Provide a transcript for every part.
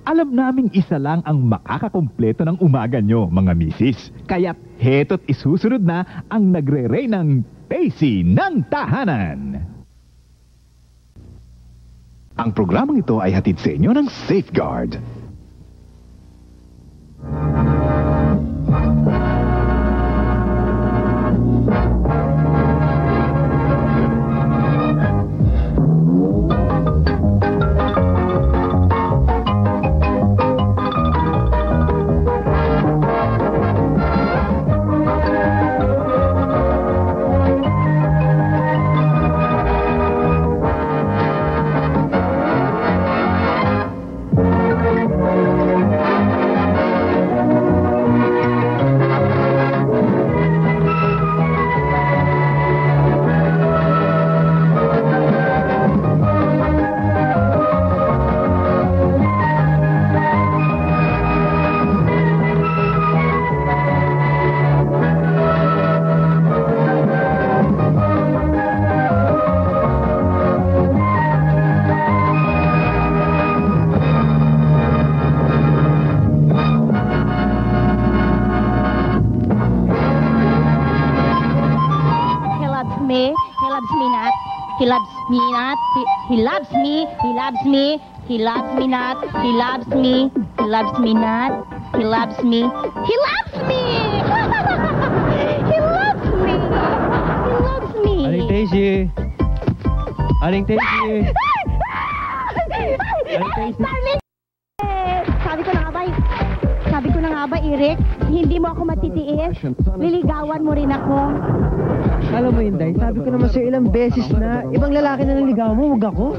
Alam naming isa lang ang makakakumpleto ng umaga nyo, mga misis. Kaya't heto't isusunod na ang nagre-reynang Pacey ng Tahanan. Ang programang ito ay hatid sa inyo ng Safeguard. He loves me not. He loves me. He loves me. He loves me not. He loves me. He loves me not. He loves me. He loves me. He loves me. He loves me. Aling Daisy. Aling Daisy. Darling. Sabi ko na nga ba, Eric, hindi mo ako matitiis. Liligawan mo rin ako. Alam mo, Inday, sabi ko naman sa'yo ilang beses na, ibang lalaki na naligaw mo, huwag ako.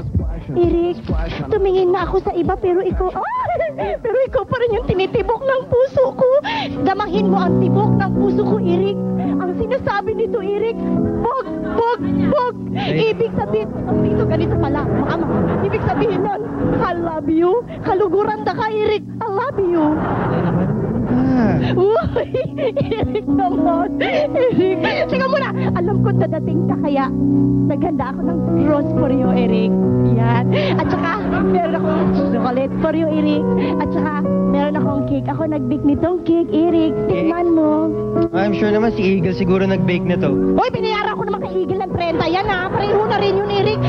Eric, tumingin na ako sa iba, pero ikaw pa rin yung tinitibok ng puso ko. Damahin mo ang tibok ng puso ko, Eric. Ang sinasabi nito, Eric, bog, bog, bog. Ibig sabihin, dito ganito pala, mama. Ibig sabihin nun, I love you. Kaluguran na ka, Eric. I love you. Uy, Eric naman. Eric, teka muna. Alam ko dadating ka, kaya naghanda ako ng rose for you, Eric. Yan. At saka, meron akong chocolate for you, Eric. At saka, meron akong cake. Ako nag-bake nitong cake, Eric. Tingnan mo. I'm sure naman si Eagle siguro nag-bake na to. Uy, binayaran ko naman kay Eagle ng 30. Yan ha, pareho na rin yun, Eric.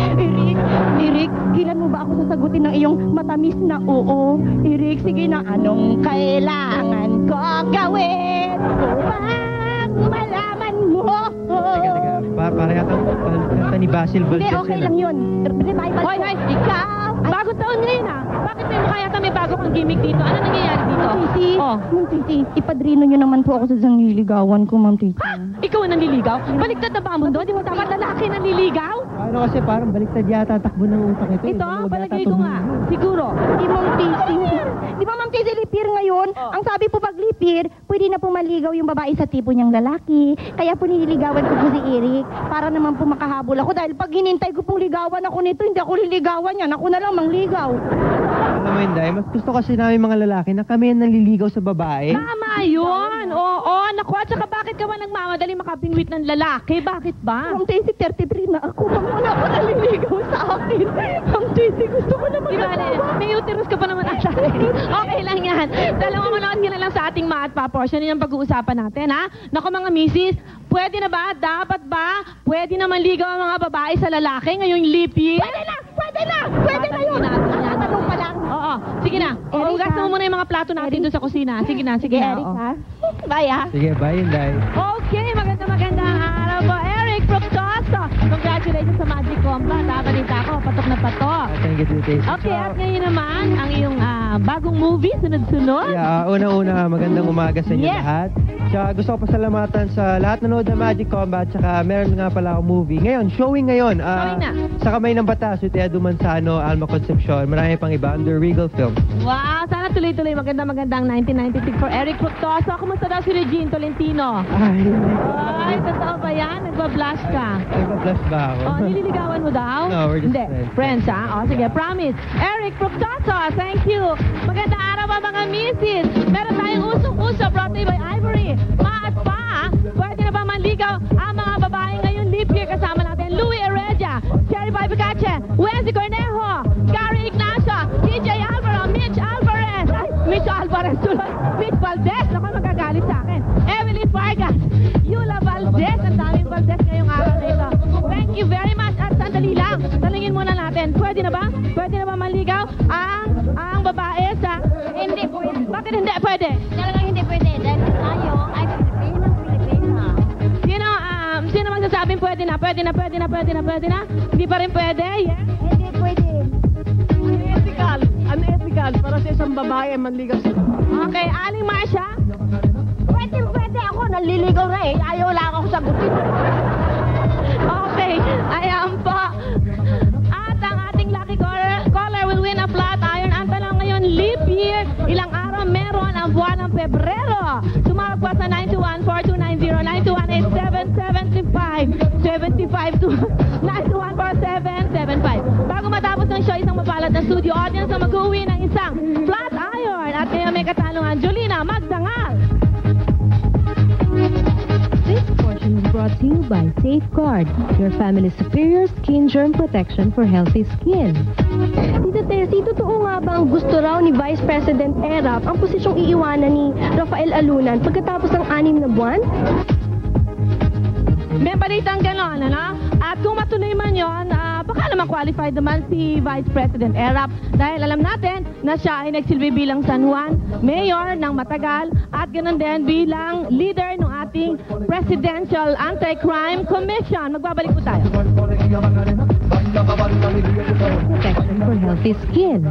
Eric, kailan mo ba ako sasagutin ng iyong matamis na oo? Eric, sige na, anong kailangan ko gawin? Upang malaman mo. Teka. Para yata kanta ni Basil Valdez. Hindi, okay lang yun. Revival. Hoy, ikaw! Bagong taon ngayon ah. Bakit may mukha yata may bago kang gimmick dito? Ano nangyayari dito? Titi, Ma'am Titi, ipadrino nyo naman po ako sa isang nililigawan ko, Ma'am Titi. Ha? Ikaw ang nanliligaw? Baliktad na ba ang mundo? Di mo dapat lalaki nanliligaw? Ano kasi parang baliktad yata takbo ng utak ito. Ito, palagay ko nga. Siguro. Di Ma'am Titi. Di ba Ma'am Titi lipir ngayon? Ang sabi po pag lipir, pwede na po maligaw yung babae sa tipo niyang lalaki. Kaya po nililigawan ko po si Eric para naman po makahabol ako. Dahil pag hinintay ko pong ligawan ako nito, hindi ako liligawan yan. Ako na lang mangligaw. Alam mo, Inday, mas gusto kasi namin mga lalaki na kami ang nanliligaw sa babae. Tama yun! Oo, naku. At saka bakit ka ba nagmamadali makapingwit ng lalaki? Bakit ba? Ma'am Titi, 33 na ako. Wala ko naliligaw sa akin. Ma'am Titi, gusto ko na magkatawa. May uterus ka pa naman ata. Okay lang yan. Dalawang manood ka na lang sa ating Maat Pa portion. Yan ang pag-uusapan natin, ha? Naku mga misis, pwede na ba? Dapat ba? Pwede naman ligaw ang mga babae sa lalaki ngayong leap year? Pwede na! Pwede na! Pwede na yun! Tanong pa lang. Oo. Sige na. Hugas mo muna yung mga plato natin doon sa kusina. Sige na, sige na. Eric, ha? Bye, ha? Sige, bye, Inday. Okay, magandang araw po. Eric Fructoso. Congratulations sa Magic Combat. Balita ko, patok na patok. Thank you, Daisy. Okay, at ngayon naman, ang iyong bagong movie, sunod-sunod. Yeah, una-una, magandang umaga sa inyo lahat. Tsaka gusto ko pasalamatan sa lahat na nanood ng Magic Combat. Tsaka meron nga pala akong movie. Ngayon, showing ngayon. Showing na. Sa Kamay ng Batas, with Edu Manzano, Alma Concepcion. Marami pang iba under Regal Films. Wow, sana tuloy-tuloy. Magandang 1996 for Eric Fructoso. Kumusta daw si Regine Tolentino? Ay, totoo ba yan? Nagpa-blush ka. Nagpa-blush ba ako? Nililigawan mo daw? No, we're just friends. Friends, ha? Sige, promise. Eric Fructoso, thank you. Magandang araw ba mga misis? Meron tayong usong-uso brought to you by Ivory. Maat Pa, pwede na ba manligaw ang mga babae ngayon leap year? Kasama natin Louie Heredia, Cherry Pie Picache, Wendy Cornejo, Gary Ignacio, TJ Alvaro, Mitch Alvarez. Gagalingin muna natin. Pwede na ba? Pwede na ba maligaw ang babae sa... Hindi pwede. Bakit hindi pwede? Talagang hindi pwede. Dahil tayo ay Pilipina. Sino magsasabing pwede na? Pwede na? Hindi pa rin pwede? Yes? Hindi pwede. Unethical para sa isang babae manligaw sa Okay, Aling Marcia? Pwede ako. Naliligaw na eh. Ayaw lang ako sagutin. Okay, ayan po. At ang ating lucky caller will win a flat iron. Ang tanong ngayon, leap year. Ilang araw meron ang buwan ng Pebrero? Tumawag po sa 921-4290-921-877-75 Bago matapos ng show, isang mapalad na studio audience na mag-uwi ng isang flat iron. At ngayon may katanungan, Jolina Magdangal. This portion is brought to you by Safeguard, your family's superior skin germ protection for healthy skin. Tita Tessie, totoo nga ba ang gusto raw ni Vice President Erap ang posisyong iiwanan ni Rafael Alunan pagkatapos ng 6 na buwan? May balitang gano'n, ano? At kung matuloy man yun, baka naman qualified naman si Vice President Erap dahil alam natin na siya ay nagsilbi bilang San Juan Mayor ng matagal at ganoon din bilang leader ng ating Presidential Anti-Crime Commission. Magbabalik po tayo. Protection for healthy skin.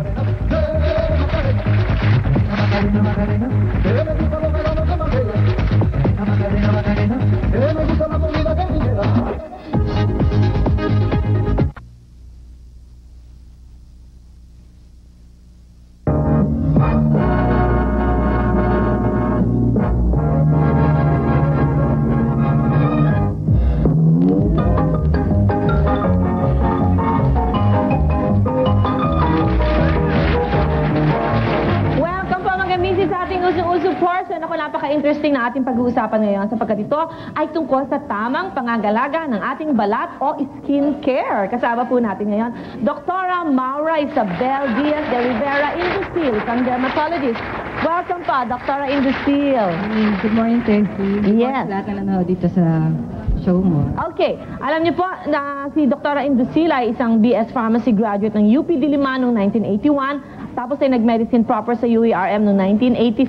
Napaka-interesting na ating pag-uusapan ngayon sapagkat ito ay tungkol sa tamang pangangalaga ng ating balat o skin care. Kasama po natin ngayon, Dr. Maura Isabel Diaz de Rivera Inducil, isang dermatologist. Welcome pa, Dr. Inducil. Good morning, Tessie. Yes. Lahat na nanood dito sa show mo. Okay. Alam niyo po na si Dr. Inducil ay isang BS Pharmacy graduate ng UP Diliman noong 1981. Tapos ay nag-medicine proper sa UERM noong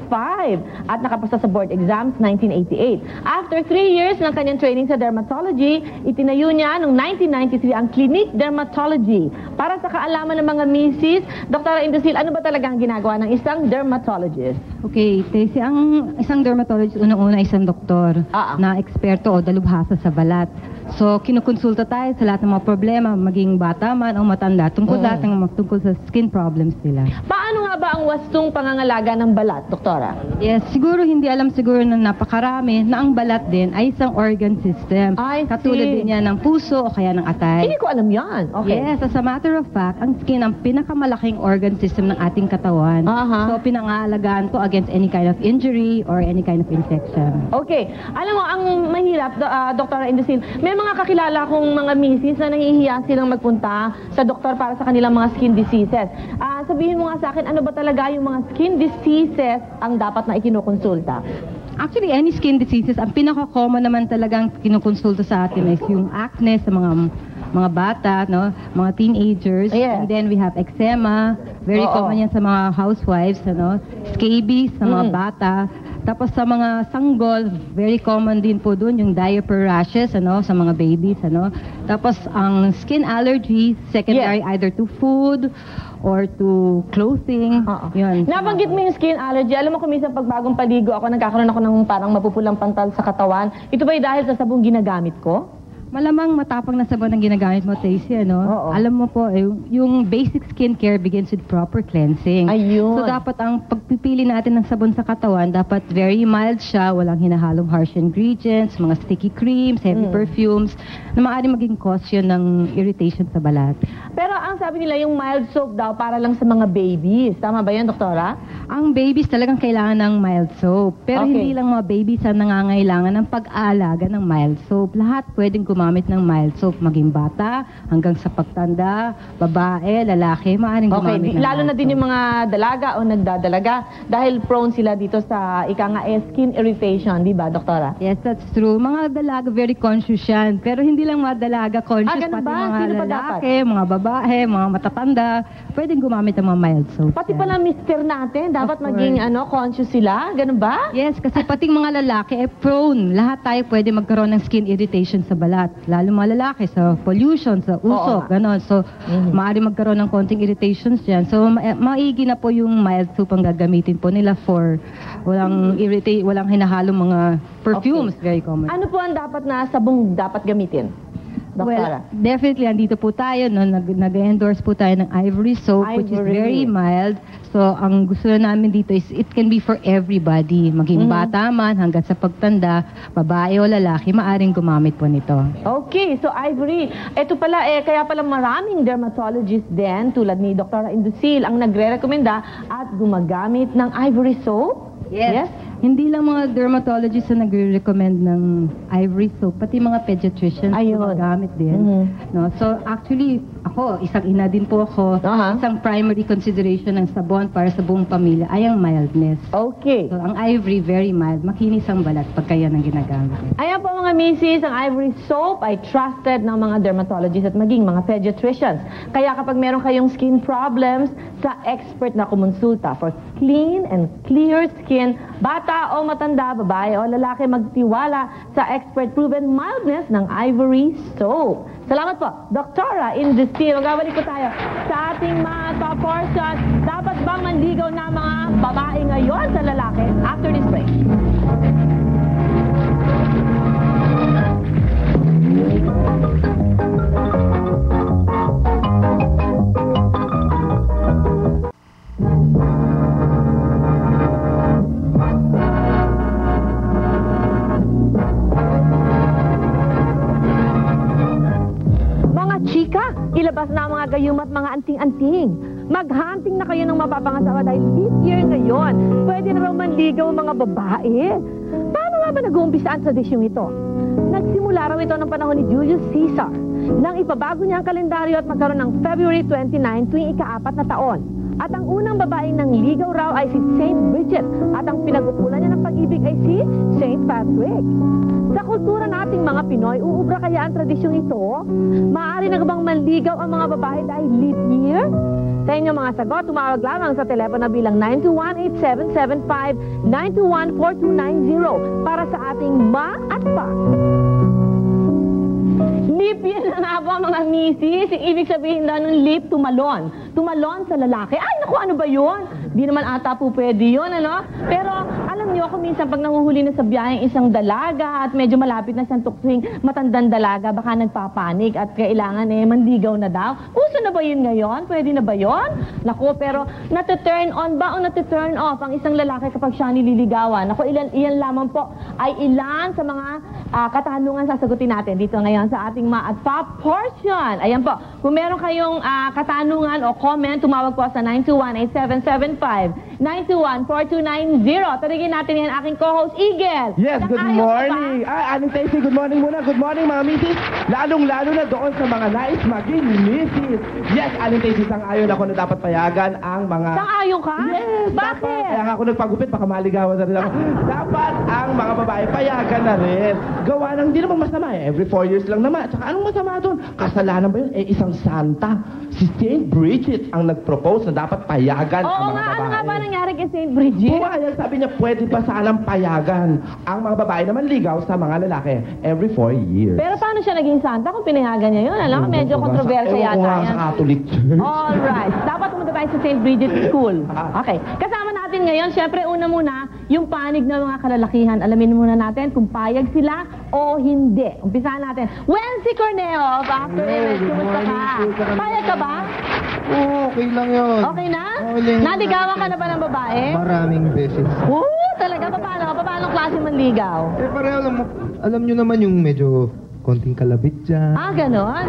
1985 at nakapasa sa board exams 1988. After 3 years ng kanyang training sa dermatology, itinayo niya noong 1993 ang Clinique Dermatology. Para sa kaalaman ng mga misis, Dr. Inducil, ano ba talaga ang ginagawa ng isang dermatologist? Okay, Tessie, ang isang dermatologist, unang-una isang doktor na eksperto o dalubhasa sa balat. So, kinukonsulta tayo sa lahat ng mga problema, maging bata man o matanda, tungkol sa skin problems nila. Paano nga ba ang wastong pangangalaga ng balat, doktora? Yes, siguro hindi alam siguro na napakarami na ang balat din ay isang organ system. Katulad din yan ng puso o kaya ng atay. Hindi ko alam yan. Okay. Yes, as a matter of fact, ang skin ang pinakamalaking organ system ng ating katawan. So, pinangalagaan to against any kind of injury or any kind of infection. Okay. Alam mo, ang mahirap, Dr. Inducil, may mga kakilala kong mga misis na nahihiya silang magpunta sa doktor para sa kanilang mga skin diseases. Sabihin mo nga sa akin, ano ba talaga yung mga skin diseases ang dapat na ikinukonsulta? Actually, any skin diseases, ang pinaka-common naman talagang kinukonsulta sa atin is yung acne sa mga bata, no? Mga teenagers. Yeah. And then we have eczema, very common yan sa mga housewives, ano? Scabies sa mga bata. Tapos sa mga sanggol, very common din po doon yung diaper rashes, ano, sa mga babies, ano. Tapos ang skin allergies, secondary either to food or to clothing. Yun. Nabanggit mo yung skin allergy. Alam mo, kung minsan pag bagong paligo ako, nagkakaroon ako ng parang mapupulang pantal sa katawan. Ito ba'y dahil sa sabong ginagamit ko? Malamang matapang na sabon ang ginagamit mo, Tessie, ano? Alam mo po, yung basic skincare begins with proper cleansing. Ayun. So, dapat ang pagpipili natin ng sabon sa katawan, dapat very mild siya, walang hinahalong harsh ingredients, mga sticky creams, heavy perfumes, na maaaring maging cause yun ng irritation sa balat. Pero ang sabi nila, yung mild soap daw para lang sa mga babies. Tama ba yan, doktora? Ang babies talagang kailangan ng mild soap. Pero hindi lang mga babies ang nangangailangan ng pag-aalaga ng mild soap. Lahat pwedeng gumamit ng mild soap. Maging bata, hanggang sa pagtanda, babae, lalaki, maaaring gumamit ng Lalo na mild din soap. yung mga dalaga o nagdadalaga dahil prone sila dito sa skin irritation, di ba, Doktora? Yes, that's true. Mga dalaga, very conscious yan. Pero hindi lang mga dalaga conscious, ganun pati ba? mga Sino pa lalaki, mga babae, mga matatanda, pwedeng gumamit ng mga mild soap. Pati yan. pala mister natin, dapat Of maging conscious sila, ganun ba? Yes, kasi pating mga lalaki prone. Lahat tayo pwede magkaroon ng skin irritation sa balat. Lalo mga lalaki sa pollution, sa usok, gano'n. So, maaari magkaroon ng konting irritations dyan. So, maigi na po yung mild soap ang gagamitin po nila for walang hinahalong mga perfumes, very common. Ano po ang dapat na sabong dapat gamitin? Doktora? Well, definitely, andito po tayo, no? Nag-endorse po tayo ng Ivory soap, which is Ivory. very mild. So, ang gusto na namin dito is, it can be for everybody. Maging bata man, hanggang sa pagtanda, babae o lalaki, maaring gumamit po nito. Okay, so Ivory, ito pala, kaya pala maraming dermatologist din, tulad ni Dr. Indusil, ang nagre-rekomenda at gumagamit ng Ivory soap? Yes? Hindi lang mga dermatologists na nagre-recommend ng Ivory soap, pati mga pediatricians gumagamit din. No? So actually, ako, isang ina din po ako, isang primary consideration ng sabon para sa buong pamilya ay ang mildness. Okay. So ang Ivory, very mild, makinis ang balat pagka yan ang ginagamit. Ayan po mga misis, ang Ivory soap ay trusted ng mga dermatologists at maging mga pediatricians. Kaya kapag meron kayong skin problems, sa expert na kumonsulta for clean and clear skin, bata o matanda, babae o lalaki, magtiwala sa expert-proven mildness ng Ivory soap. Salamat po, Doktora Indusil. Magabalik po tayo sa ating mga top portion. Dapat bang manligaw na mga babae ngayon sa lalaki? After this break. Ilabas na ang mga gayum at mga anting-anting. Mag-hunting na kayo ng mapapangasawa dahil this year ngayon, pwede na raw manligaw ang mga babae. Paano nga ba nag-uumpisa ang tradisyong ito? Nagsimula raw ito ng panahon ni Julius Caesar nang ipabago niya ang kalendaryo at magkaroon ng February 29 tuwing ika-4 na taon. At ang unang babaeng nangligaw raw ay si Saint Bridget at ang pinag-upulan niya ng pag-ibig ay si Saint Patrick. Sa kultura nating mga Pinoy, uubra kaya ang tradisyong ito? Maaari na bang manligaw ang mga babae dahil leap year? Sa inyong mga sagot, tumawag lamang sa telepono bilang 921-8775, 921-4290 para sa ating ma at pa. Leap year na nga ba mga misis? Ibig sabihin daw ng leap, tumalon. Tumalon sa lalaki. Ay, naku, ano ba yun? Di naman ata po pwede yun, ano? Pero, alam niyo ako minsan pag nanguhuli na sa biyaheng isang dalaga at medyo malapit na siyang tuktuing matandang dalaga, baka nagpapanik at kailangan manligaw na daw. Uso na ba yun ngayon? Pwede na ba yun? Naku, pero nati-turn on ba o nati-turn off ang isang lalaki kapag siya nililigawan? Naku, iyan lamang po ay ilan sa mga katanungan sasagutin natin dito ngayon sa ating ma at pa portion. Ayan po, kung meron kayong katanungan o comment, tumawag po sa 921-8775, 921-4290. Tarigin natin yan aking co-host, Igel. Yes, good morning. Aling Tacy, good morning muna. Good morning mga misis. Lalong-lalo na doon sa mga nais maging misis. Yes, Aling Tacy, sang-ayon ako na dapat payagan ang mga... Sang-ayon ka? Yes, bakit? Dapat. Kaya nga ako nagpagupit, baka maligawan na rin ako. Dapat ang mga babae payagan na rin. Gawa ng, hindi naman masama every 4 years lang naman. Tsaka anong masama doon? Kasalanan ba yun? Isang santa. Si Saint Bridget ang nag-propose na dapat payagan ang mga babae. Ano nga ba nangyari kay Saint Bridget? Bumayan, sabi niya, pwede pa sanang payagan ang mga babae na manligaw sa mga lalaki every 4 years. Pero paano siya naging santa kung pinayagan niya yun? Alam, medyo kontrobersya yata yan. Sa Catholic Church. Alright. Dapat pumunta tayo sa St. Bridget School. Okay. Kasama natin ngayon, syempre una muna, yung panig ng mga kalalakihan. Alamin muna natin kung payag sila o hindi. Umpisahan natin. Wency Corneo, after image, kumusta ka? Payag ka ba? Oo, okay lang yun. Okay na? Okay. Naligawan ka na ba ng babae? Maraming beses. Talaga? Paano? Paano klase manligaw? Pareho lang, alam nyo naman yung medyo konting kalabit dyan. Ganon?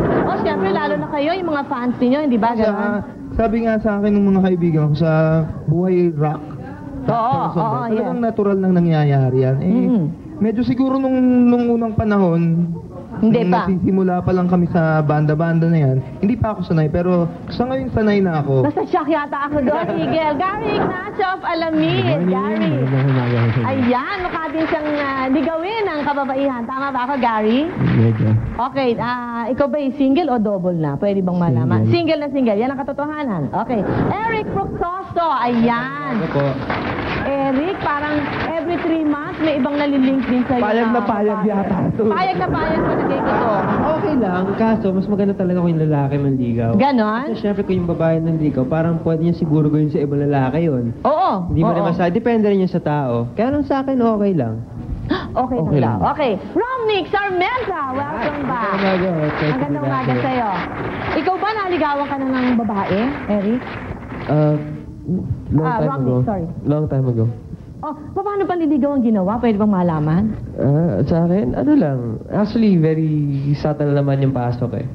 Siyempre, lalo na kayo, yung mga fans niyo, hindi ba ganon? Sabi nga sa akin ng mga kaibigan ko sa buhay rock. Yeah. Talagang natural nang nangyayari yan. Medyo siguro nung unang panahon, Hindi Nung pa. nagsisimula pa lang kami sa banda-banda na yan, hindi pa ako sanay, pero sa ngayon sanay na ako. Nasa shock yata ako doon, Eagle. Gary Ignacio of Alamid. Gary. Ayan, mukha din siyang ligawin ng kababaihan. Tama ba ako, Gary? Okay, ikaw ba single o double na? Pwede bang malaman? Single na single. Yan ang katotohanan. Okay. Eric Proctoso. Ayan. Ano po? Eric, parang every 3 months may ibang nalilink din sa'yo. Payag na payag yata. Payag na payag pa nagay ko to. Okay lang, kaso mas maganda talaga kung yung lalaki manligaw. Ganon? Kasi syempre kung yung babae nanligaw, parang pwede niya siguro gawin sa ibang lalaki yun. Oo. Hindi mo oo. naman sa, depende rin yun sa tao. Kaya lang sa akin, okay lang. Okay, Okay lang. lang. Okay. Romnick Sarmenta, welcome back. Magandang umaga sa'yo. Ikaw ba naligawan ka na ng babae, Eric? Romnick, sorry. Long time ago. Oh, paano panliligaw ang ginawa? Pwede bang malaman? Sa akin, ano lang. Actually, very subtle naman yung pasok eh.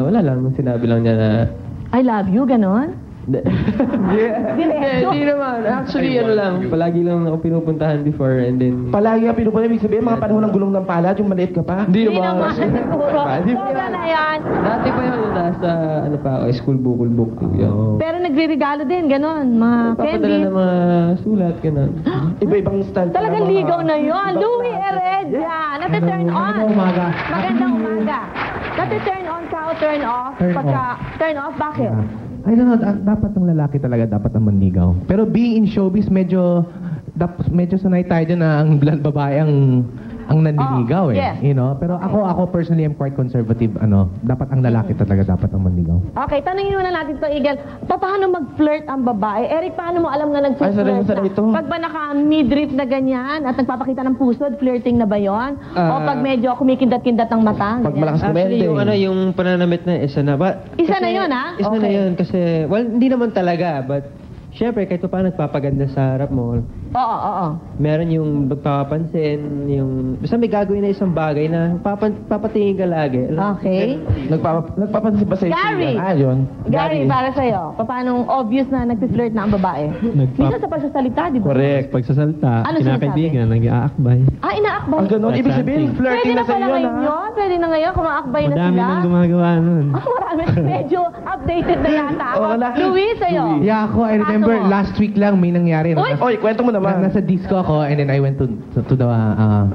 Wala lang, sinabi lang niya na... I love you, ganon? Hindi naman. Actually, ano lang, palagi lang ako pinupuntahan before and then... Palagi ang pinupunta, ibig sabihin, mga panahon ng gulong ng palad, yung maliit ka pa. Hindi Hindi naman, siguro. Hindi Sobra na yan. Dati pa yun, nasa, ano pa ako, school book. Yun. Pero nagre-regalo din, ganon. Mga Papadala candy. ng mga sulat, gano'n. Iba-ibang style. pa Talagang ng mga- ligaw na yun. Louie Heredia. Nati-turn on. Magandang umaga. Nati-turn on ka o turn off? Turn off, bakit? I don't know, dapat ang lalaki talaga dapat ang manligaw. Pero being in showbiz, medyo sanay tayo dyan na ang babae ang nanliligaw Oh, yes. You know? Pero ako personally am quite conservative. Dapat ang lalaki talaga dapat ang manligaw. Okay, tanungin muna natin to, Eagle. Paano mag-flirt ang babae? Eric, paano mo alam na nag-flirt sana na? ito. Pag ba naka-midriff na ganyan at nagpapakita ng pusod, flirting na ba yon? O pag medyo kumikindat-kindat ang mata? Pag ganyan? malakas Actually, kumende. yung pananamit na isa na ba? Isa na yun, ha? Isa na Okay. yun kasi, well, hindi naman talaga, but syempre, kahit pa nagpapaganda sa harap mo, Oo. meron yung magpapansin, yung... Basta may gagawin na isang bagay na papatingin ka lagi. Okay. Nagpapansin ba sa'yo? Gary! Yun. Gary, para sa'yo, paano obvious na nag-flirt na ang babae? Minsan sa pagsasalita, di ba? Correct. Pagsasalta, Ano kinakaibigan, nag-aakbay. Inaakbay. Ang ganon, ibig sabihin, Pwede flirting na na sa'yo pala yun, ngayon ha? yun. Pwede na ngayon, kumaakbay na Madami sila. nang gumagawa nun. Marami. Medyo updated na yata ako. Oo, Louis, sa'yo. Yeah, ako, I remember Paano mo? last week lang may nangyari. Uy! Oy, kwento mo naman. Nasa disco ako and then I went to the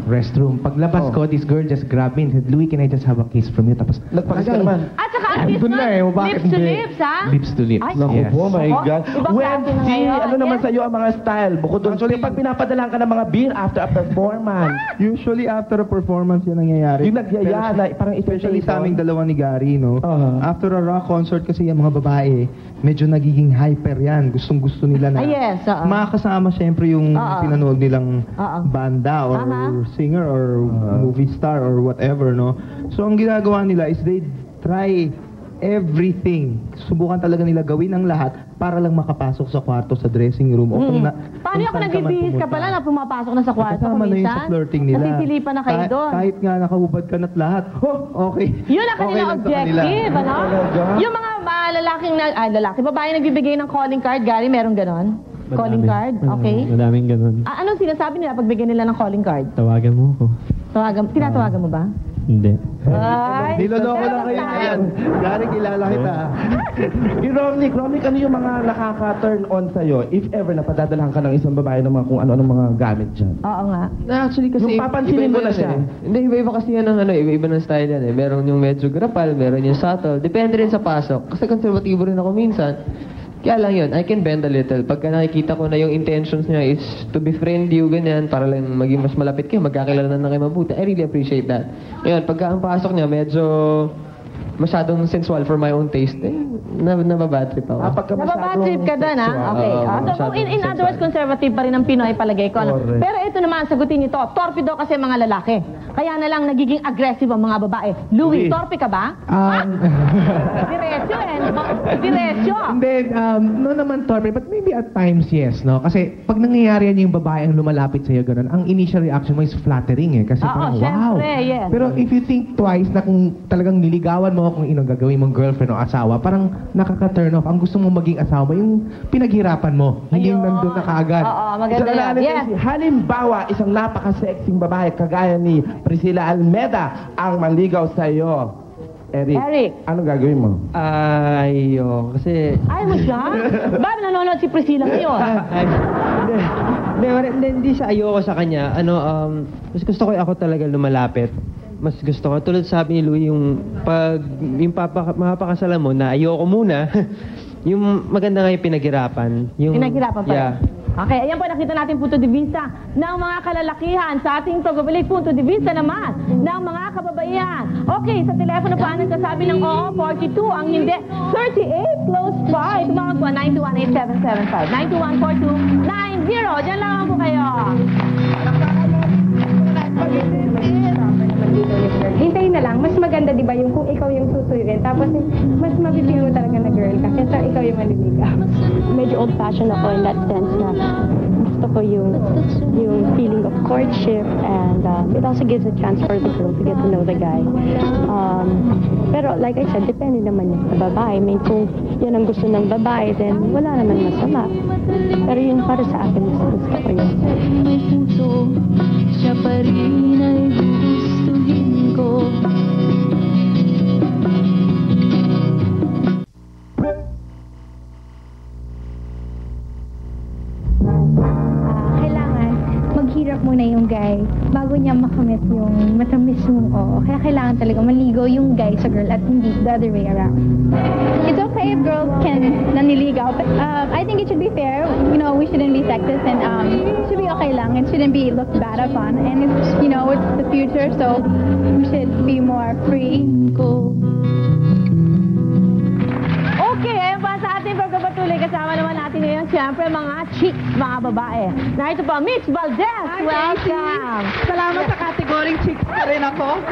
restroom. Paglabas ko, this girl just grabbed me and said, Louie, can I just have a kiss from you? Tapos, Nagpakis ka naman. At saka ang kiss Andun nun, na eh, bakit lips to hindi? lips, ha? Lips to lips. Ay, Naku Yes. po, my Oh, God. ibang klase na Wendy, ngayon. ano naman Yes. sa'yo ang mga style? Bukod doon, pag pinapadalang ka ng mga beer after a performance, Usually after a performance yun nangyayari. yung nagyaya na parang Especially sa aming dalawa ni Gary, no? Uh-huh. After a rock concert kasi yung mga babae, medyo nagiging hyper yan. Gustong-gusto nila na Yes, oo. makakasama syempre yung Oo. pinanood nilang Oo. banda or singer or movie star or whatever, no? So ang ginagawa nila is they try everything. Subukan talaga nila gawin ang lahat para lang makapasok sa kwarto, sa dressing room. O kung Paano yung kung saan ka man nagbibihis ka pumunta. pala na pumapasok na sa kwarto Kasama na yun sa kuminsan? flirting nila. Nasisilipan na kayo doon. Kahit nga nakahubad ka na't lahat. Okay. Yun ang Okay kanilang lang sa kanila. objective, ano? Talaga? Yung mga lalaki, babae nagbibigay ng calling card, Gary, meron ganon? Calling card? Okay. Madaming ganun. Anong sinasabi nila pag bigyan nila ng calling card? Tawagan mo ako. Tinatawagan mo ba? Hindi. Ay, Niloloko lang kayo yan. Gary, kilala kita. Romnick, ano yung mga nakaka-turn on sa'yo if ever na padadalhan ka ng isang babae ng mga kung ano-anong mga gamit dyan? Oo nga. Actually, kasi... Yung papansinin mo na iba-iba siya. yan eh. Hindi, iba-iba kasi yan ng iba-iba ng style yan eh. Meron yung medyo grapal, meron yung subtle. Depende rin sa pasok. Kasi konservatibo rin ako minsan. Kaya lang yun, I can bend a little. Pagka nakikita ko na yung intentions niya is to befriend you, ganyan, para lang maging mas malapit kayo, magkakilala na kayo mabuti. I really appreciate that. Ngayon, pagka ang pasok niya, medyo masyadong sensual for my own taste, nababad trip ako. Nababad trip ka doon, ha? Okay. Oo, So, masyadong in other words, conservative pa rin ang Pinoy palagay ko. Ano? Correct. Pero ito naman, sagutin nito, torpido kasi mga lalaki. Kaya na lang nagiging aggressive ang mga babae. Louie, torpe ka ba? Diretso eh. Diretso. Hindi, no naman torpe, but maybe at times yes, no? Kasi pag nangyayari yan yung babae ang lumalapit sa'yo, ganun, ang initial reaction mo is flattering eh. Kasi Oo, parang, wow. syempre, yes. Pero if you think twice na kung talagang niligawan mo mo kung ino gagawin mong girlfriend o asawa, parang nakaka-turn off. Ang gusto mong maging asawa, yung pinaghirapan mo. Hindi yung nandun na kaagad. Oo, maganda yan. Yes. Halimbawa, isang napaka-sexing babae kagaya ni Priscilla Almeda ang manligaw sa iyo. Eric, anong gagawin mo? Kasi... Ayaw mo siya? Bakit nanonood si Priscilla ngayon? Hindi siya ayoko sa kanya. Mas gusto ko ako talaga lumalapit. Mas gusto ko, tulad sabi ni Louie, yung mapapakasalan mo na ayoko muna, yung maganda nga yung pinaghirapan. Pinaghirapan pa yeah. rin. Okay, ayan po, nakita natin punto de vista ng mga kalalakihan. Sa ating pagbabalik, punto de vista naman ng mga kababaihan. Okay, sa telepono pa nagsasabi ng oo, 42, ang hindi, 38, close by. Tumawag po, 921-8775, 921-4290. Diyan lang po kayo. Hintayin na lang. Mas maganda, di ba, yung kung ikaw yung susuyuin. Tapos, mas mabibigyan mo talaga na girl ka. Kesa ikaw yung maliligaw. Medyo old-fashioned ako in that sense na gusto ko yung feeling of courtship and it also gives a chance for the girl to get to know the guy. Pero like I said, depende naman yun sa babae. May kung yan ang gusto ng babae, then wala naman masama. Pero yun para sa akin, gusto ko yun. May puso, siya pa rin ay gustuhin ko. Kailangan maghirap muna yung guy bago niya makamit yung matamis yung oo. Kaya kailangan talaga maligo yung guy sa girl at hindi the other way around. It's okay if girls can naniligaw, but I think it should be fair. You know, we shouldn't be sexist and it should be okay lang. It shouldn't be looked bad upon. And it's, you know, it's the future, so we should be more free. Okay, ayun pa sa ating pagkapatuloy. Kasama naman natin ngayon, siyempre, mga chicks, mga babae. Narito po, Mitch Valdez. Welcome. Salamat sa kategoring chicks pa rin ako.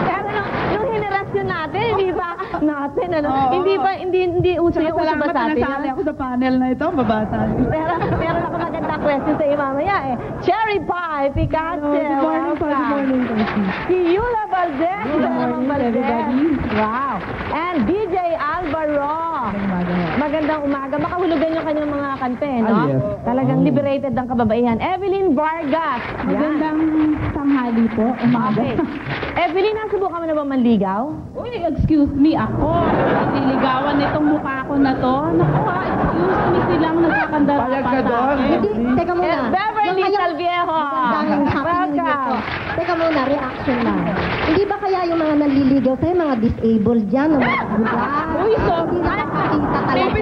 Pero yung henerasyon natin, hindi ba natin, ano? Hindi uso yung uso ba sa atin? Nasali ako sa panel na ito, babata. Pero meron ako magandang question sa iyo mamaya eh. Cherry Pie, Picasso. Good morning. Si Yula Valdez. Good morning, wow. And DJ Alvaro. Magandang umaga. Makahulugan yung kanyang mga kante, no? Yes. Talagang liberated ang kababaihan. Evelyn Vargas. Magandang tanghali po, umaga. Okay. Evelyn, nasubukan mo na ba manligaw? Uy, excuse me, ako. Niligawan nitong mukha ko na to. Naku, excuse me, silang nagkakandara Payag pa ka sa doon. akin. Teka muna. Beverly Salviejo. Welcome. Teka muna, reaction lang. Hindi ba kaya yung mga nanliligaw sa'yo, mga disabled dyan, o mga Uy, sobra. Baby,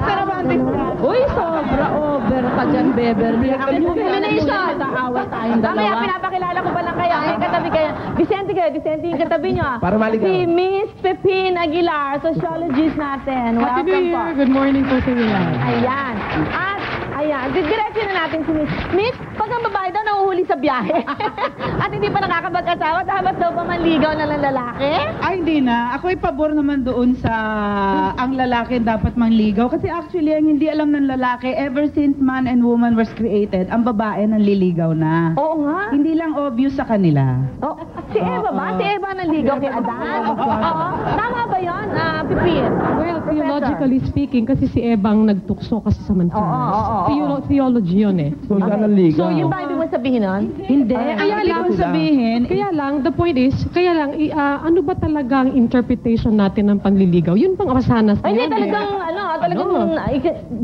Uy, sobra over pa dyan, Beverly. Discrimination. Nag-aaway tayong Mamaya, dalawa. pinapakilala ko pa lang kayo. May katabi kayo. Vicente yung katabi nyo. Para maligaw. Si Miss Pepin Aguilar, sociologist natin. Happy New Welcome Year. po. Good morning po sa inyo. Ayan. At, ayan. Diretso na natin si Miss. Miss, pag ang babae daw nahuhuli sa biyahe at hindi pa nakakapag-asawa, dapat daw pa manligaw na lang lalaki? Ay, hindi na. Ako'y pabor naman doon sa ang lalaki dapat manligaw. Kasi actually, ang hindi alam ng lalaki, ever since man and woman was created, ang babae nanliligaw na. Oo nga. Hindi lang obvious sa kanila. Oh, si Eva ba? Si Eva nanligaw kay Adan? Oo. Tama ba yun, Pipin? Well, theologically speaking, kasi si Eva ang nagtukso kasi sa mansanas. Theology yun eh. So, yan ang ligaw. So, yun ba ibig mo sabihin nun? Hindi. Kaya lang, the point is, ano ba talagang interpretation natin ng panliligaw? Yun pang awasanas na Ay, yun. hindi,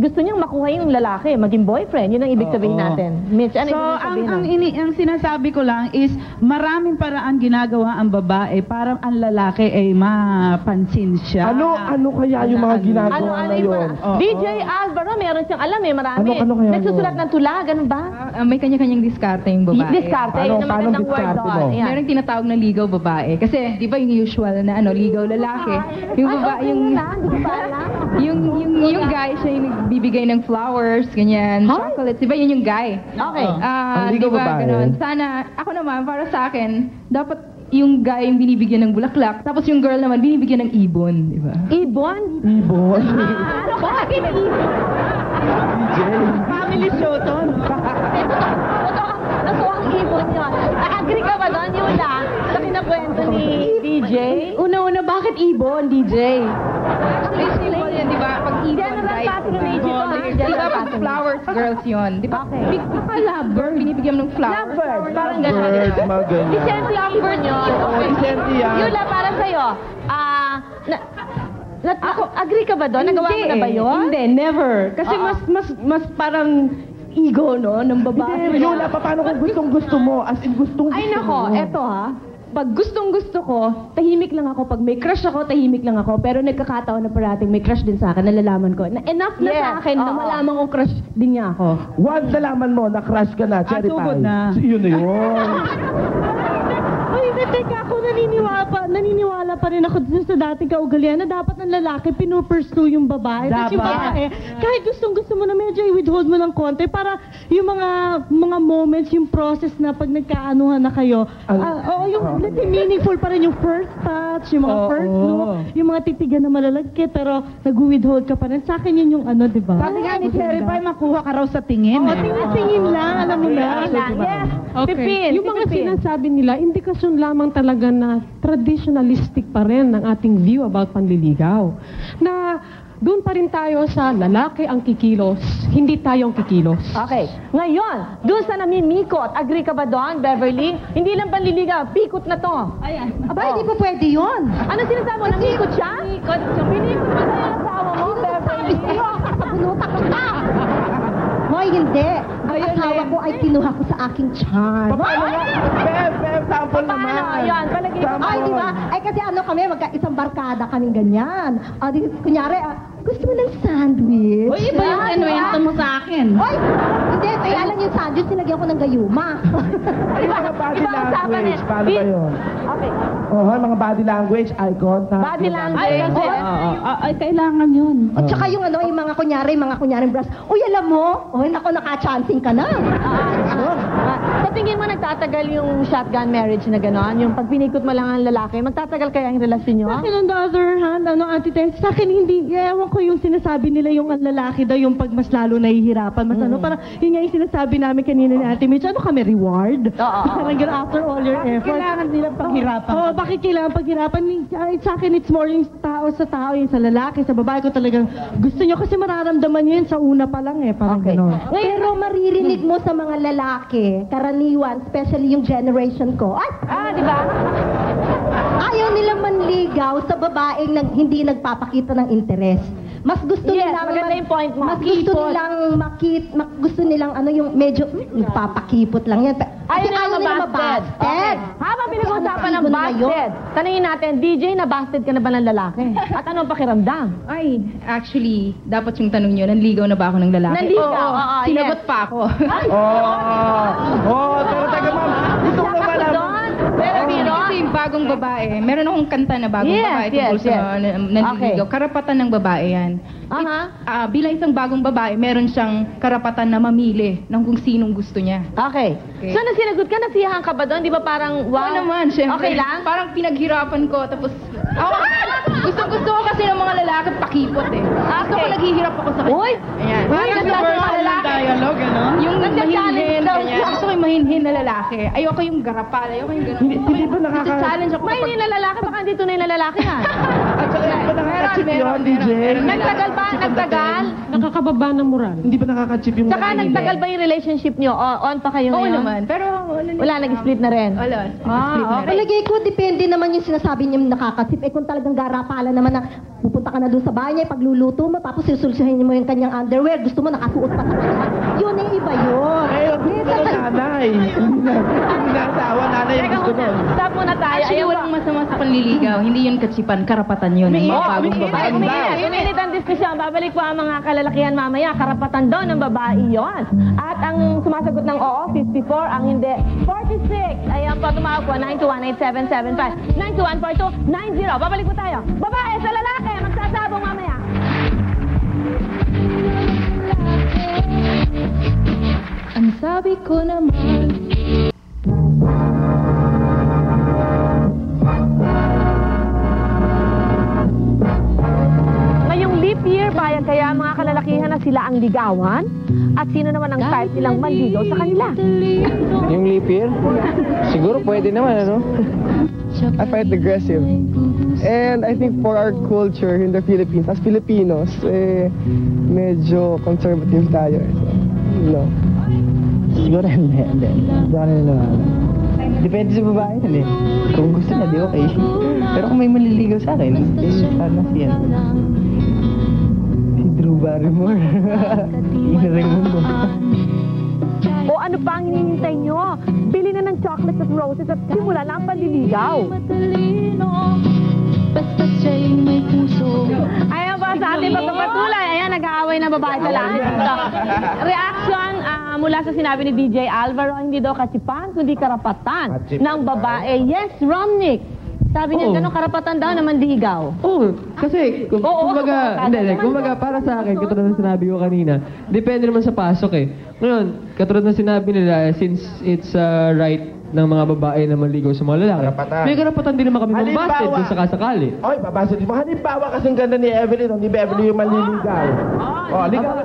gusto niyang makuha yung lalaki, maging boyfriend. Yun ang ibig sabihin natin. Mitch, ano So, ibig sabihin ang sinasabi ko lang is, maraming paraan ginagawa ang babae para ang lalaki ay mapansin siya. Ano kaya yung mga ginagawa na yun? DJ Alvaro, meron siyang alam eh, marami. Ano kaya Nagsusulat ng tula, ganun ba? May kanya-kanyang diskarte yung babae. Diskarte, yun ang magandang word doon. Ayan. Merong tinatawag na ligaw babae. Kasi, di ba yung usual na ligaw lalaki. Yung babae, yung guy, siya yung nagbibigay ng flowers, ganyan, chocolates. Di ba yun yung guy? Okay. Ang ligaw babae. Ganun. Sana, ako naman, para sa akin, dapat yung guy yung binibigyan ng bulaklak, tapos yung girl naman binibigyan ng ibon, di ba? Ibon? Ibon. Ano ba? Ibon? Family show to. Ito ang ibon yun. Agree ka ba doon, Yula? Sa kinakwento ni DJ. Una-una, bakit ibon, DJ? Festival yan, di ba? Pag ibon, General guys. patronage ito, ha? Di ba General pag patronage. flowers, girls yun? Di ba? Lovebird. Binibigyan mo ng flowers. Lovebird. Parang Bird, gano'n. mga ganyan. December Lovebird yun. Oo, December yan. Yula, para sa'yo. Agree ka ba doon? Nagawa mo na ba yun? Hindi, never. Kasi mas parang ego, no, ng babae. Hindi, Yola, paano kung gustong-gusto mo? As in, gustong-gusto Ay, nako, mo. eto ha. Pag gustong-gusto ko, tahimik lang ako. Pag may crush ako, tahimik lang ako. Pero nagkakataon na parating may crush din sa akin, nalalaman ko. Na enough na sa akin na malaman kong crush din niya ako. Once nalaman mo na crush ka na, cherry sugod pie. na. Yun na yun. Ay, teka, ako naniniwala pa rin ako dun sa dating kaugalian na dapat ng lalaki pinupursue yung babae. Tapos yung babae, kahit gustong-gusto mo na medyo i-withhold mo ng konti para yung mga moments, yung process na pag nagkaanuhan na kayo, yung let's say, meaningful pa rin yung first touch, yung mga first look, yung mga titigan na malalagkit, pero nag-withhold ka pa rin. Sa akin yun yung ano, di ba? Sabi nga ni Cherry Pie, makuha ka raw sa tingin. Oo, tingin lang, alam mo na. Yes. Okay. Yung mga sinasabi nila, indikasyon lamang talaga na traditionalistic pa rin ang ating view about panliligaw. Na doon pa rin tayo sa lalaki ang kikilos, hindi tayong kikilos. Okay. Ngayon, doon sa namimikot, agree ka ba doon, Beverly? Hindi lang panliligaw, pikot na to. Ayan. Aba, hindi pa pwede yun. Ano sinasabi mo? Namikot siya? Pikot. Pinikot mo sa asawa mo, Beverly? Pagbunutak ko na! Hoy, hindi. Ang asawa ko ay kinuha ko sa aking charm. Paano nga? Bev, sample naman. Paano? Yan, palagay mo. Ay, di ba? Ay, kasi ano kami, isang barkada kaming ganyan. Kunyari, gusto mo ng sandwich? Uy, iba yung kinuwento mo sa akin. Oy! Hindi, kaya lang yung sandwich, nilagyan ko ng gayuma. Ay, mga body language. Paano ba yun? Okay. Mga body language, eye contact. Body language. Ay, kailangan yun. At saka yung yung mga kunyaring bras. Uy, alam mo? Uy, naku, naka-chancing ka na. Sa tingin mo nagtatagal yung shotgun marriage na gano'n? Yung pag pinikot mo lang ang lalaki, magtatagal kaya ang relasyon nyo? Sa akin, on the other hand, Ate sa akin hindi, ewan ko yung sinasabi nila yung ang lalaki daw, yung pag mas lalo nahihirapan, mas parang yun nga yung sinasabi namin kanina ni Ate Mitch, ano kami, reward? Parang gano'n, after all your effort. Kailangan nilang paghirapan. Bakit kailangan paghirapan? Sa akin, it's more yung tao sa tao, yung sa lalaki, sa babae ko talagang gusto nyo kasi mararamdaman nyo yun sa una pa lang parang gano'n. Pero maririnig mo sa mga lalaki, karaniwan, especially yung generation ko, di ba? Ayaw nilang manligaw sa babaeng hindi nagpapakita ng interes. Mas gusto nilang maganda yung point mo. Mas gusto nilang gusto nilang yung medyo nagpapakipot lang yan. Ayaw nila mabasted. Okay. Habang pinag-uusapan ng busted, tanungin natin, DJ, na-busted ka na ba ng lalaki? At anong pakiramdam? Ay, actually, dapat yung tanong nyo, nanligaw na ba ako ng lalaki? Nanligaw? Sinagot pa ako. Pero taga ma'am, gusto ko na malaman. Kasi bagong babae, meron akong kanta na bagong babae tungkol sa nanliligaw. Karapatan ng babae yan. Bilang isang bagong babae, meron siyang karapatan na mamili ng kung sinong gusto niya. Okay. So, nung sinagot ka, nasiyahan ka ba doon? Di ba parang, wow? Oo naman, syempre. Okay lang? Parang pinaghirapan ko, tapos, gusto ko kasi ng mga lalaki pakipot eh. Gusto ko naghihirap ako sa kanya. Uy! Ayan. Dialogue, ano? Yung mahinhin, ganyan. Gusto ko yung mahinhin na lalaki. Ayoko yung garapal, ayoko yung gano'n. Hindi ba challenge ako. Mahinhin na lalaki, baka hindi tunay na lalaki yan. At saka hindi ba nakaka-chip yun, DJ? Nagtagal ba? Nagtagal? Nakakababa ng moral. Hindi ba nakaka-chip yung Saka nagtagal ba yung relationship nyo? On pa kayo ngayon? Oo naman, pero wala, nag-split na rin? Wala, nag-split na rin. Palagay ko, depende naman yung sinasabi niya nakakasip. Kung talagang garapalan naman na pupunta ka na doon sa bahay niya, pagluluto mo, tapos susulsuhin mo yung kanyang underwear, gusto mo nakasuot pa sa kanya. Yun ay iba yun. Nanay. Hindi na asawa, nanay yung gusto nun. Stop muna tayo. Actually, walang masama sa panliligaw. Hindi yun katsipan, karapatan yun. Ng mga bagong babae. Uminit ang diskusyon. Babalik po ang mga kalalakihan mamaya. Karapatan daw ng babae yon. At ang sumasagot ng oo, 54. Ang hindi, 46. Ayan po, tumawag po, 921-8775. 921-4290. Babalik po tayo. Babae sa lalaki. Magsasabong mamaya. Ang sabi ko naman Ngayong leap year, bayag kaya mga kalalakihan na sila ang ligawan? At sino naman ang type nilang manligaw sa kanila? Yung leap year? Siguro pwede naman, ano? I find it aggressive. And I think for our culture in the Philippines, as Filipinos, medyo conservative tayo. So, no. Siguro hindi. Depende sa babae yan eh. Kung gusto na, di okay. Pero kung may maliligaw sa akin, sana siya. Si Drew Barrymore. Ina mundo. O ano pa ang hinihintay nyo? Bili na ng chocolates at roses at simula na ang panliligaw. Basta't siya'y may puso. Ayan pa sa ating pagpapatuloy. Ayan, nag-aaway na babae sa langit. Reaction mula sa sinabi ni DJ Alvaro, hindi daw katsipan, kundi karapatan ng babae. Yes, Romnick. Sabi niya, gano'ng karapatan daw na manligaw. Oo, kasi, kumbaga, para sa akin, katulad ng sinabi ko kanina, depende naman sa pasok eh. Ngayon, katulad ng sinabi nila, since it's right ng mga babae na manligaw sa mga lalaki, may karapatan din naman kami mabasted kung sakasakali. Oy, babasted. Halimbawa kasing ganda ni Evelyn, hindi ba Evelyn yung manliligaw? Oh, ligaw.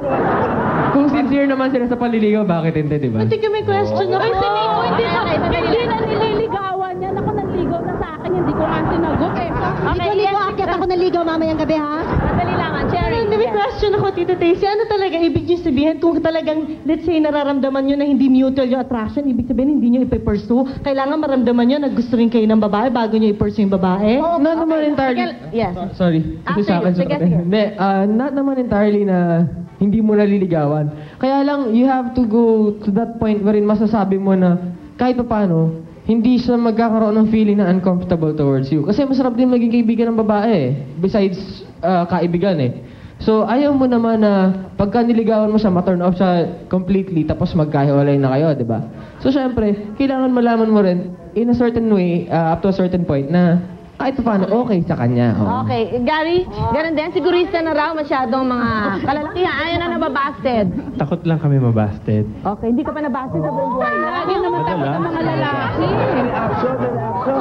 Kung sincere naman sila sa panliligaw, bakit hindi, di ba? I think may question ako. Ay, si Nico, hindi na nililigawan niya. Ako nanligaw na sa akin, hindi ko nga sinagot eh. Okay, Nico, akit ako naligaw mamayang gabi, ha? Madali lang, Cherry. May question ako, Tita Tacy. Ano talaga ibig niyo sabihin kung talagang, let's say, nararamdaman niyo na hindi mutual yung attraction, ibig sabihin hindi niyo ipe-pursue? Kailangan maramdaman niyo na gusto rin kayo ng babae bago niyo i-pursue yung babae? Not naman entirely. Yes. Sorry. Kasi sa akin. Hindi, not naman entirely na hindi mo naliligawan. Kaya lang, you have to go to that point wherein masasabi mo na kahit pa paano, hindi siya magkakaroon ng feeling na uncomfortable towards you. Kasi masarap din maging kaibigan ng babae eh. Besides kaibigan eh. So, ayaw mo naman na pagka niligawan mo siya, ma-turn off siya completely, tapos magkahiwalay na kayo, di ba? So, syempre, kailangan malaman mo rin, in a certain way, up to a certain point, na kahit paano, okay sa kanya. Oh. Okay. Gary, ganun din. Sigurista na raw masyadong mga kalalakihan. Ayaw na nababasted. Takot lang kami mabasted. Okay, hindi ka pa nabasted sa buong buhay. Lagi naman takot ang mga lalaki.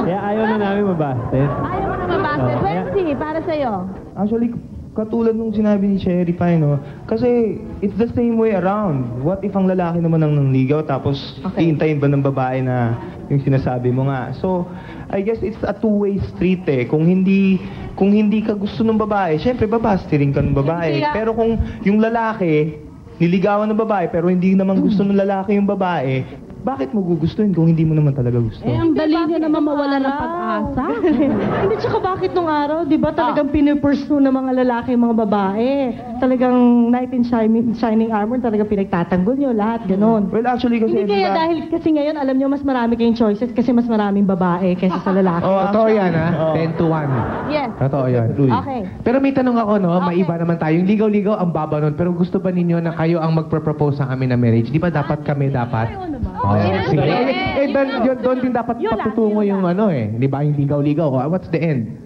Kaya ayaw na namin mabasted. Ayaw mo na mabasted. Wency, para sa'yo. Actually, katulad nung sinabi ni Cherry pa, no? Kasi it's the same way around. What if ang lalaki naman ang nangligaw tapos hihintayin ba ng babae na yung sinasabi mo nga? So, I guess it's a two-way street eh. Kung hindi ka gusto ng babae, syempre babasti rin ka ng babae. Pero kung yung lalaki niligawan ng babae pero hindi naman gusto ng lalaki yung babae, bakit mo gugustuhin kung hindi mo naman talaga gusto? Ang dali niya naman mawala ng pag-asa. Hindi, tsaka bakit nung araw, di ba talagang pinipursue ng mga lalaki yung mga babae? Talagang knight in shining armor, talagang pinagtatanggol nyo lahat, ganon. Well, actually, kasi... Hindi kaya dahil kasi ngayon, alam nyo, mas marami kayong choices kasi mas maraming babae kaysa sa lalaki. Totoo yan, ha? 10 to 1. Yes. Totoo yan. Okay. Pero may tanong ako, no? May iba naman tayo. Yung ligaw-ligaw, ang baba nun. Pero gusto ba ninyo na kayo ang magpropose sa amin na marriage? Di ba dapat kami dapat? Sige. Doon din dapat patutungo yung ano eh. Di ba yung ligaw-ligaw? What's the end?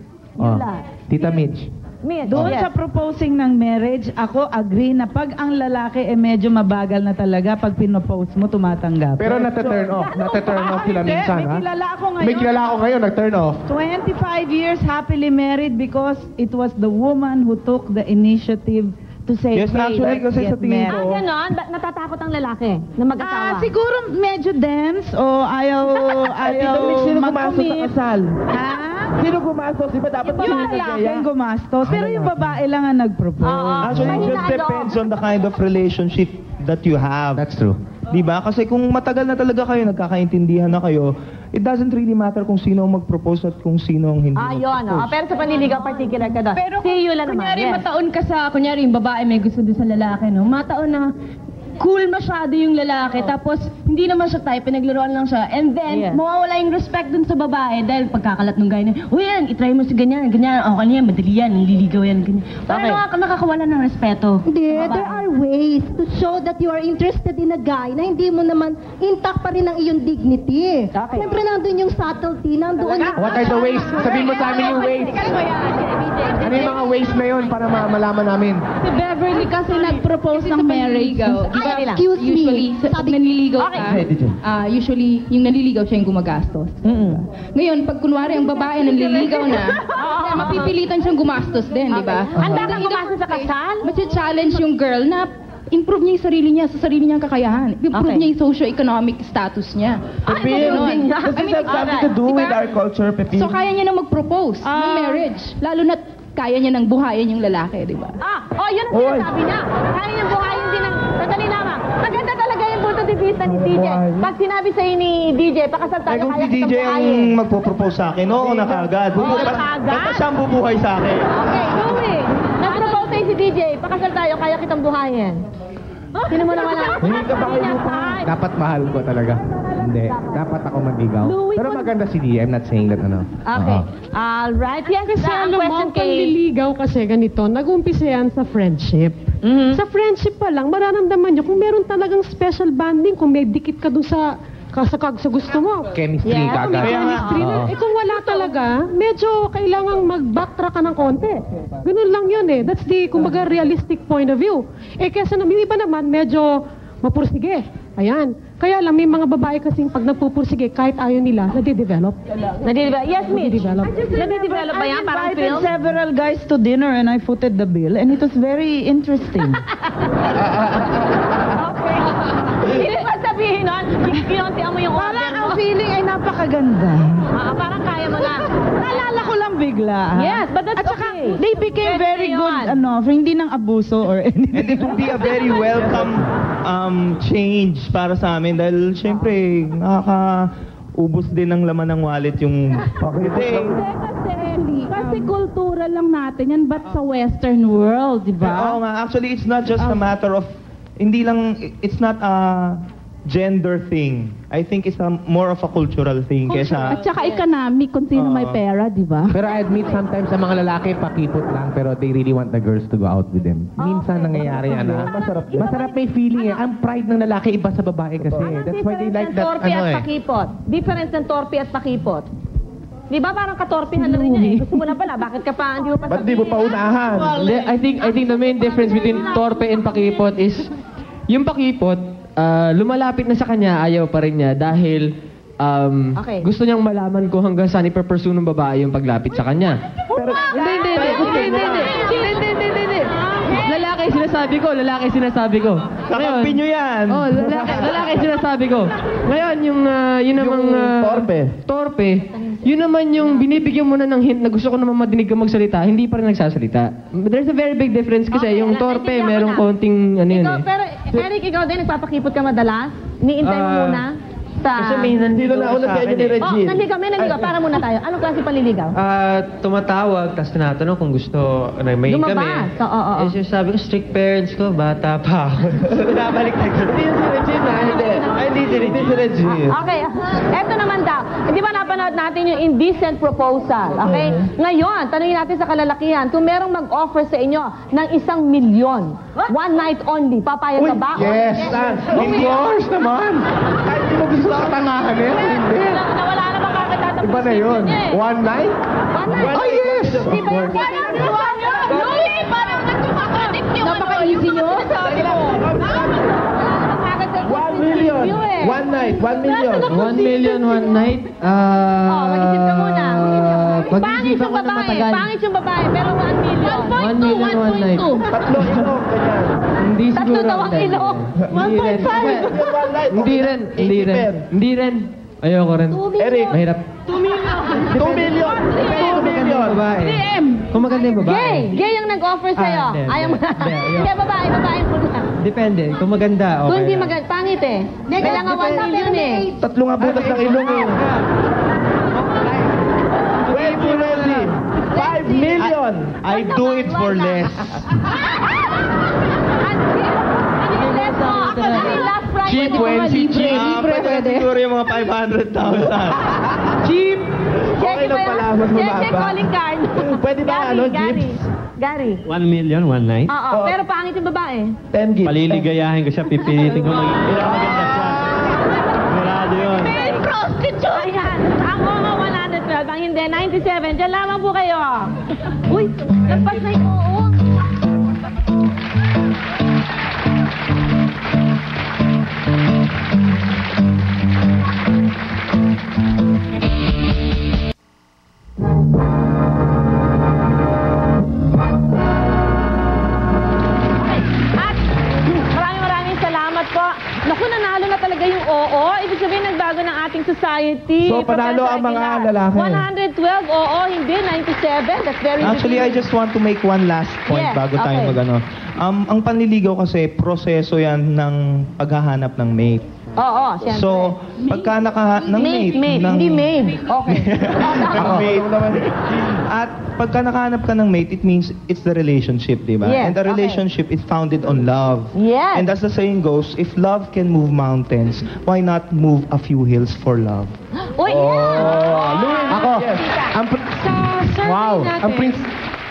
Tita Mitch. Doon sa proposing ng marriage, ako agree na pag ang lalaki medyo mabagal na talaga, pag pinopose mo, tumatanggap. Pero nata-turn off. Nata-turn off sila minsan, ha? May kilala ako ngayon. May kilala ako ngayon, nag-turn off. 25 years happily married because it was the woman who took the initiative to say, yes, actually, kasi sa tingin ko... Ganon? Natatakot ang lalaki na mag-asawa? Siguro medyo dense o ayaw Sino pumasok sa kasal? Ha? Sino gumastos? Di ba dapat yung lalaki ang gumastos, pero yung babae lang ang nag-propose. Actually, it just depends on the kind of relationship that you have. That's true. Di ba? Kasi kung matagal na talaga kayo, nagkakaintindihan na kayo, it doesn't really matter kung sino ang mag-propose at kung sino ang hindi mag-propose. Pero sa panliligaw, particular ka doon. Pero See you lang naman. Kunyari, mataon ka sa, kunyari, yung babae may gusto din sa lalaki, no? Mataon na cool masyado yung lalaki, tapos hindi naman siya type, pinaglaruan lang siya, and then, mawawala yung respect dun sa babae dahil pagkakalat ng guy na, uy yan, itry mo si ganyan, ganyan, okay yan, madali yan, nililigaw yan, ganyan. Parang nakakawala ng respeto. Hindi, there are ways to show that you are interested in a guy na hindi mo naman intact pa rin ang iyong dignity. Siyempre nandun yung subtlety, nandun yung... What are the ways? Sabihin mo sa amin yung ways. Ano yung mga ways na yun para malaman namin? Si Beverly kasi nag-propose ng marriage. Excuse usually, me. pag nanliligaw ka, usually, yung nanliligaw siya yung gumagastos. Ngayon, pag kunwari ang babae nanliligaw na, mapipilitan siyang gumastos din, di ba? Handa kang gumastos sa kasal? Mas-challenge yung girl na improve niya yung sarili niya sa sarili niyang kakayahan. Improve niya yung socio-economic status niya. Pepin, does this have something to do with our culture, Pepin? So kaya niya nang mag-propose ng marriage. Lalo na kaya niya nang buhayin yung lalaki, di ba? Yun ang sinasabi niya. Kaya niyang buhayin din ng... Sandali lamang. Maganda talaga yung punto de vista ni DJ. Pag sinabi sa'yo ni DJ, pakasal tayo, Kung kaya si DJ ang magpo-propose sa akin, oo, nakagad. Basta siyang bubuhay sa akin. Okay, Louie. Nag-propose sa'yo si DJ, pakasal tayo, kaya kitang buhayin. Sino mo naman ang... Hindi ka ba kayo dapat mahal ko talaga. Hindi. Dapat ako manligaw. Pero maganda si D. I'm not saying that ano. Okay. Alright. Yes, Kasi ang alam mo, question ang panliligaw kasi ganito, nag-umpisa yan sa friendship. Sa friendship pa lang, mararamdaman nyo kung meron talagang special bonding, kung may dikit ka dun sa gusto mo. Chemistry Kung may chemistry na. Kung wala talaga, medyo kailangang mag-backtrack ka ng konti. Ganun lang yun eh. That's the, kumbaga, realistic point of view. Kesa yung iba naman, medyo mapursige. Ayan. Kaya lang, may mga babae kasing pag nagpupursige, kahit ayaw nila, nade-develop. Yes, Mitch. Nade-develop ba yan? Parang I invited film? several guys to dinner and I footed the bill and it was very interesting. Hindi ba sabihin nun? Kinontihan mo yung order mo. Parang ang feeling ay napakaganda. Parang kaya mo na. Naalala ko lang bigla. Yes, but that's At saka, okay. they became very good, hindi ng abuso or anything. And it would be a very welcome change para sa amin dahil syempre nakakaubos din ng laman ng wallet yung Kasi kultura lang natin yan, but sa western world, di ba? Oo nga, actually it's not just a matter of it's not a gender thing. I think it's more of a cultural thing kesa... At saka economic, kung sino may pera, di ba? Pero I admit sometimes sa mga lalaki pakipot lang pero they really want the girls to go out with them. Minsan nangyayari yan. Masarap may feeling eh. Ang pride ng lalaki iba sa babae kasi. That's why they like that Torpe at pakipot. Difference ng torpe at pakipot. Di ba parang katorpihan na rin niya eh. Gusto mo na pala, bakit ka pa, hindi mo pa Ba't di mo pa unahan? I think the main difference between torpe and pakipot is yung pakipot, lumalapit na sa kanya, ayaw pa rin niya dahil gusto niyang malaman ko hanggang saan ipapursue ng babae yung paglapit sa kanya. Hindi. Lalaki sinasabi ko. Kakampi nyo yan. Lalaki sinasabi ko. Ngayon, yun namang... Torpe. Yun naman yung binibigyan mo na ng hint na gusto ko naman madinig ka magsalita, hindi pa rin nagsasalita. There's a very big difference kasi yung torpe, merong konting Pero, Eric, ikaw din, nagpapakipot ka madalas? Niintay mo muna? Kasi may nandito na ako sa akin ni Regine. Nandito, para muna tayo. Anong klase paliligaw? Tumatawag, tapos tinatanong kung gusto, may kami. Lumabas. Oo. Sabi ko, strict parents ko, bata pa ako. Binabalik na ko. Hindi si Regine na, hindi si Regine. Okay, eto naman daw. Di ba napanood natin yung indecent proposal? Okay? Ngayon, tanungin natin sa kalalakihan, kung merong mag-offer sa inyo ng 1 million, one night only, papayag ka ba? Yes, of course naman. Kahit di mo gusto katangahan eh. Hindi. Wala naman kakatatanong. Iba na yun. One night? Oh, yes! Di ba yung parang ginawa nyo? Louie, parang nagkumakalit nyo. Napaka-easy nyo. 1 million. One night. 1 million. 1 million, one night? Mag-isip ka muna. Pangit Mag-isip yung ako na babae. matagal. Pangit yung babae, pero 1 million. 1 million, one night. Tatlo ilong, ganyan. Hindi siguro. Tatlo daw ang ilong. 1.5. Hindi rin. Ayoko rin. Eric. Mahirap. 2 million. 2 million. Babae. DM. Kung maganda yung babae. Gay ang nag-offer sa'yo. Ayaw mo na. Hindi, babae muna. Depende. Kung maganda, okay. Kung hindi maganda, pangit eh. Kailangan 1 million eh. Tatlo nga butas ng ilong eh. 20 ready. 5 million. I do it for less. Cheap, Pwede siguro yung mga 500,000. Cheap. Okay lang pala, mas mababa. Check calling card. Pwede ba jeeps? Gary. 1 million, one night? Oo, pero pangit yung babae. 10 gifts. Paliligayahin ko siya, pipilitin ko magiging maganda siya. Sigurado yun. May prostitute! Ayan, ang mga 112, ang hindi 97. Diyan lamang po kayo. Uy, nagpas na yung oo. oo. Ibig sabihin, nagbago ng ating society. So, panalo ang mga lalaki. 112, oo. Hindi, 97. That's very Actually, I just want to make one last point Yes, bago tayo okay. mag-ano. Ang panliligaw kasi, proseso yan ng paghahanap ng mate. Oo, siyempre. So, pagka ng mate. Hindi maid. Okay. At pagka nakahanap ka ng mate, it means it's the relationship, di ba? Yes, And the relationship is founded on love. Yes. And as the saying goes, if love can move mountains, why not move a few hills for love? Uy, Ako, ang wow, ang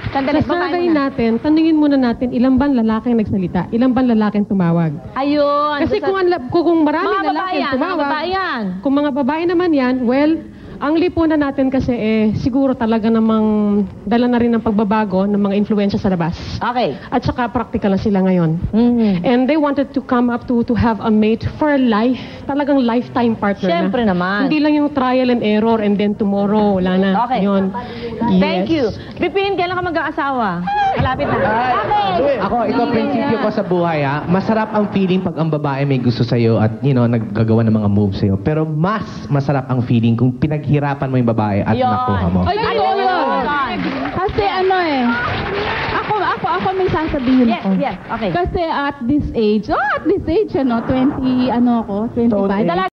Sa survey natin, tanungin muna natin ilang ban lalaki ang nagsalita, ilang ban lalaki ang tumawag. Ayun. Kasi kung maraming mga lalaki ang tumawag, mga babae yan. Kung mga babae naman yan, well, ang lipunan natin kasi siguro talaga namang dala na rin ng pagbabago ng mga influensya sa labas. Okay. At saka practical na sila ngayon. And they wanted to come up to have a mate for life. Talagang lifetime partner Siyempre na. naman. Hindi lang yung trial and error and then tomorrow, wala na. Okay. Yun. Thank you. Pipin, kailan ka mag-aasawa? Malapit na. Okay. Ako, ito prinsipyo ko sa buhay, ha. Masarap ang feeling pag ang babae may gusto sa'yo at, naggagawa ng mga moves sa'yo. Pero mas masarap ang feeling kung pinaghirapan mo yung babae at nakuha mo. Ay, yun. Kasi ako may sasabihin ako. Yes, okay. Kasi at this age, 20, 25.